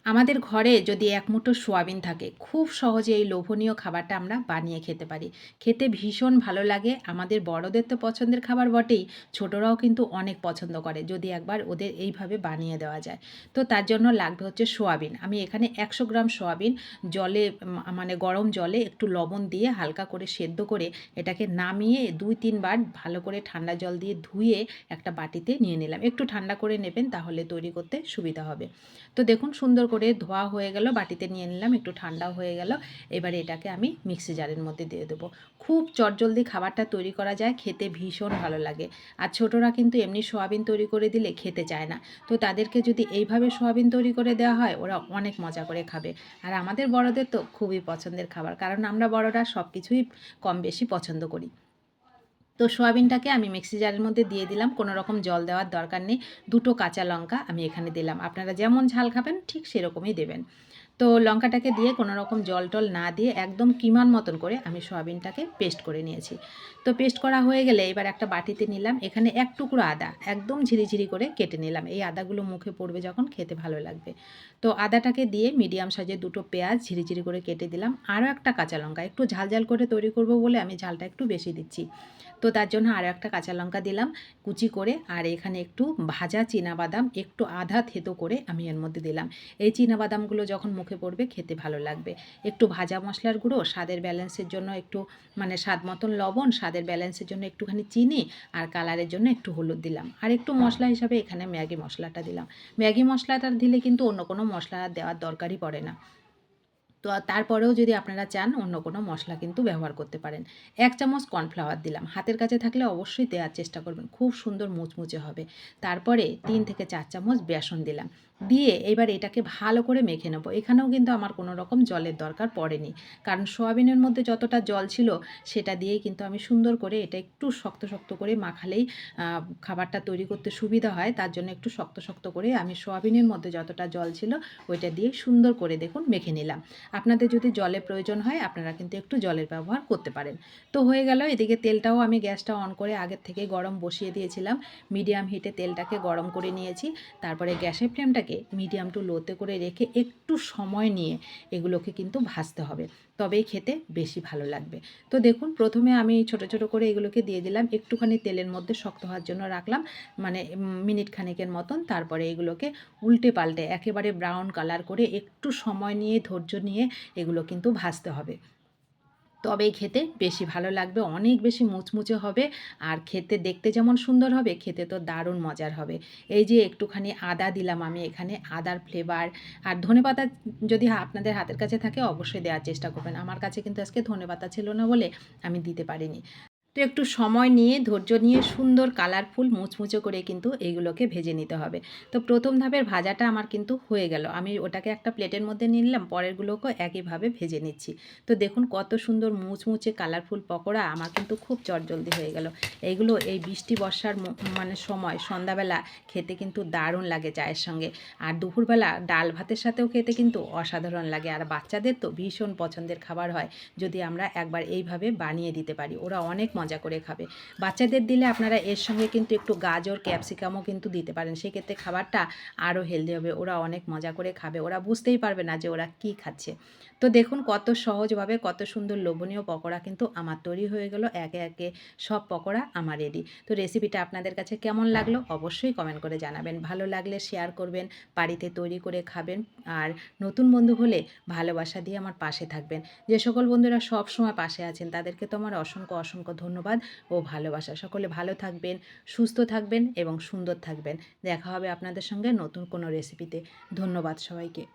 আমাদের ঘরে যদি এক মুঠো সোয়াবিন থাকে, খুব সহজে এই লোভনীয় খাবারটা আমরা বানিয়ে খেতে পারি। খেতে ভীষণ ভালো লাগে। আমাদের বড়দের তো পছন্দের খাবার বটেই, ছোটরাও কিন্তু অনেক পছন্দ করে যদি একবার ওদের এইভাবে বানিয়ে দেওয়া যায়। তো তার জন্য লাগবে হচ্ছে সোয়াবিন। আমি এখানে 100 গ্রাম সোয়াবিন জলে মানে গরম জলে একটু লবণ দিয়ে হালকা করে সেদ্ধ করে এটাকে নামিয়ে 2-3 বার ভালো করে ঠান্ডা জল দিয়ে ধুয়ে একটা বাটিতে নিয়ে নিলাম। একটু ঠান্ডা করে নেবেন, তাহলে তৈরি করতে সুবিধা হবে। তো দেখুন সুন্দর করে ধোয়া হয়ে গেল, বাটিতে নিয়ে নিলাম, একটু ঠান্ডাও হয়ে গেল। এবারে এটাকে আমি মিক্সি জারের মধ্যে দিয়ে দেবো। খুব চটজলদি খাবারটা তৈরি করা যায়, খেতে ভীষণ ভালো লাগে। আর ছোটরা কিন্তু এমনি সোয়াবিন তৈরি করে দিলে খেতে চায় না। তো তাদেরকে যদি এইভাবে সোয়াবিন তৈরি করে দেওয়া হয়, ওরা অনেক মজা করে খাবে। আর আমাদের বড়দের তো খুবই পছন্দের খাবার, কারণ আমরা বড়রা সব কিছুই কম বেশি পছন্দ করি। তো সোয়াবিনটাকে আমি মিক্সি জারের মধ্যে দিয়ে দিলাম, কোনো রকম জল দেওয়ার দরকার নেই। 2টো কাঁচা লঙ্কা আমি এখানে দিলাম। আপনারা যেমন ঝাল খাবেন ঠিক সেরকমই দেবেন। তো লঙ্কাটাকে দিয়ে কোনো রকম জল টল না দিয়ে একদম কিমার মতন করে আমি সয়াবিনটাকে পেস্ট করে নিয়েছি। তো পেস্ট করা হয়ে গেলে এবার একটা বাটিতে নিলাম, এখানে 1 টুকরো আদা একদম ঝিরিঝিরি করে কেটে নিলাম। এই আদাগুলো মুখে পড়বে যখন, খেতে ভালো লাগবে। তো আদাটাকে দিয়ে মিডিয়াম সাইজের 2টো পেঁয়াজ ঝিরিঝিরি করে কেটে দিলাম। আরও একটা কাঁচা লঙ্কা, একটু ঝাল ঝাল করে তৈরি করব বলে আমি ঝালটা একটু বেশি দিচ্ছি। তো তার জন্য আরও একটা কাঁচা লঙ্কা দিলাম কুচি করে। আর এখানে একটু ভাজা চীনাবাদাম একটু আধা থেতো করে আমি এর মধ্যে দিলাম। এই চীনাবাদামগুলো যখন মুখে পড়বে খেতে ভালো লাগবে। একটু ভাজা মশলার গুঁড়ো, স্বাদের ব্যালেন্সের জন্য একটু মানে স্বাদ মতন লবণ, স্বাদের ব্যালেন্সের জন্য একটুখানি চিনি, আর কালারের জন্য একটু হলুদ দিলাম। আর একটু মশলা হিসাবে এখানে ম্যাগি মশলাটা দিলাম। ম্যাগি মশলাটা দিলে কিন্তু অন্য কোনো মশলা দেওয়ার দরকারই পড়ে না। তো তারপরেও যদি আপনারা চান অন্য কোনো মশলা কিন্তু ব্যবহার করতে পারেন। 1 চামচ কর্নফ্লাওয়ার দিলাম। হাতের কাছে থাকলে অবশ্যই দেওয়ার চেষ্টা করবেন, খুব সুন্দর মুচমুচে হবে। তারপরে 3 থেকে 4 চামচ বেসন দিলাম। দিয়ে এবার এটাকে ভালো করে মেখে নেব। এখানেও কিন্তু আমার কোনো রকম জলের দরকার পড়েনি, কারণ সোয়াবিনের মধ্যে যতটা জল ছিল সেটা দিয়েই কিন্তু আমি সুন্দর করে এটা একটু শক্ত শক্ত করে মাখালেই খাবারটা তৈরি করতে সুবিধা হয়। তার জন্য একটু শক্ত শক্ত করে আমি সোয়াবিনের মধ্যে যতটা জল ছিল ওইটা দিয়ে সুন্দর করে দেখুন মেখে নিলাম। আপনাদের যদি জলের প্রয়োজন হয় আপনারা কিন্তু একটু জলের ব্যবহার করতে পারেন। তো হয়ে গেল। এদিকে তেলটাও আমি গ্যাসটা অন করে আগের থেকে গরম বসিয়ে দিয়েছিলাম। মিডিয়াম হিটে তেলটাকে গরম করে নিয়েছি। তারপরে গ্যাসের ফ্লেমটাকে মিডিয়াম টু লোতে করে রেখে একটু সময় নিয়ে এগুলোকে কিন্তু ভাজতে হবে, তবেই খেতে বেশি ভালো লাগবে। তো দেখুন প্রথমে আমি ছোট ছোট করে এগুলোকে দিয়ে দিলাম, একটুখানি তেলের মধ্যে শক্ত হওয়ার জন্য রাখলাম, মানে মিনিট খানেকের মতন। তারপরে এগুলোকে উল্টে পাল্টে একেবারে ব্রাউন কালার করে একটু সময় নিয়ে ধৈর্য নিয়ে এগুলো কিন্তু ভাজতে হবে, তবেই খেতে বেশি ভালো লাগবে, অনেক বেশি মুচমুচে হবে। আর খেতে দেখতে যেমন সুন্দর হবে, খেতে তো দারুণ মজার হবে। এই যে একটুখানি আদা দিলাম আমি এখানে, আদার ফ্লেভার। আর ধনেপাতা যদি আপনাদের হাতের কাছে থাকে অবশ্যই দেওয়ার চেষ্টা করবেন। আমার কাছে কিন্তু আজকে ধনেপাতা ছিল না বলে আমি দিতে পারিনি। তো একটু সময় নিয়ে ধৈর্য নিয়ে সুন্দর কালারফুল মুচমুচে করে কিন্তু এইগুলোকে ভেজে নিতে হবে। তো প্রথম ধাপের ভাজাটা আমার কিন্তু হয়ে গেল, আমি ওটাকে একটা প্লেটের মধ্যে নিয়ে নিলাম, পরেরগুলোকেও একইভাবে ভেজে নিচ্ছি। তো দেখুন কত সুন্দর মুচমুচে কালারফুল পকোড়া আমার কিন্তু খুব চটজলদি হয়ে গেল। এইগুলো এই বৃষ্টি বর্ষার মানে সময় সন্ধ্যাবেলা খেতে কিন্তু দারুণ লাগে চায়ের সঙ্গে। আর দুপুরবেলা ডাল ভাতের সাথেও খেতে কিন্তু অসাধারণ লাগে। আর বাচ্চাদের তো ভীষণ পছন্দের খাবার হয় যদি আমরা একবার এইভাবে বানিয়ে দিতে পারি, ওরা অনেক মজা করে খাবে। বাচ্চাদের দিলে আপনারা এর সঙ্গে কিন্তু একটু গাজর ক্যাপসিকামও কিন্তু দিতে পারেন, সেক্ষেত্রে খাবারটা আরও হেলদি হবে, ওরা অনেক মজা করে খাবে, ওরা বুঝতেই পারবে না যে ওরা কী খাচ্ছে। তো দেখুন কত সহজভাবে কত সুন্দর লোভনীয় পকোড়া কিন্তু আমার তৈরি হয়ে গেল। একে একে সব পকোড়া আমার রেডি। তো রেসিপিটা আপনাদের কাছে কেমন লাগলো অবশ্যই কমেন্ট করে জানাবেন, ভালো লাগলে শেয়ার করবেন, বাড়িতে তৈরি করে খাবেন। আর নতুন বন্ধু হলে ভালোবাসা দিয়ে আমার পাশে থাকবেন। যে সকল বন্ধুরা সব সময় পাশে আছেন তাদেরকে তো আমার অসংখ্য অসংখ্য ধন্যবাদ ও ভালোবাসা। সকলে ভালো থাকবেন, সুস্থ থাকবেন এবং সুন্দর থাকবেন। দেখা হবে আপনাদের সঙ্গে নতুন কোনো রেসিপিতে। ধন্যবাদ সবাইকে।